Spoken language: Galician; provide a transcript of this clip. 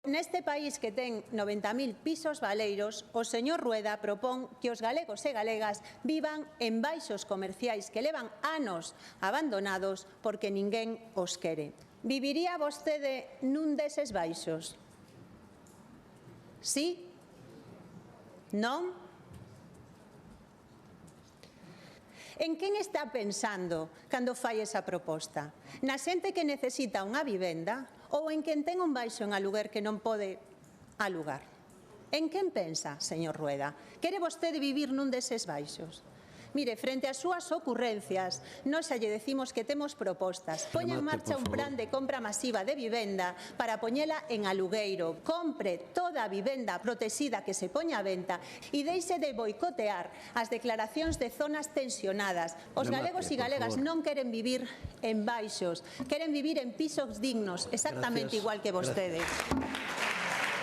Neste país que ten 90.000 pisos baleiros, o señor Rueda propón que os galegos e galegas vivan en baixos comerciais que levan anos abandonados porque ninguén os quere. Viviría vostede nun deses baixos? Sí? Non? En quen está pensando cando fai esa proposta? Na xente que necesita unha vivenda ou en quen ten un baixo en aluguer que non pode alugar? En quen pensa, señor Rueda? Quere vostede vivir nun deses baixos? Mire, frente ás súas ocurrencias, nós xa lle decimos que temos propostas. Poña en marcha un plan de compra masiva de vivenda para poñela en alugueiro. Compre toda a vivenda protexida que se poña a venta e deixe de boicotear as declaracións de zonas tensionadas. Os galegos e galegas non queren vivir en baixos, queren vivir en pisos dignos, exactamente igual que vostede.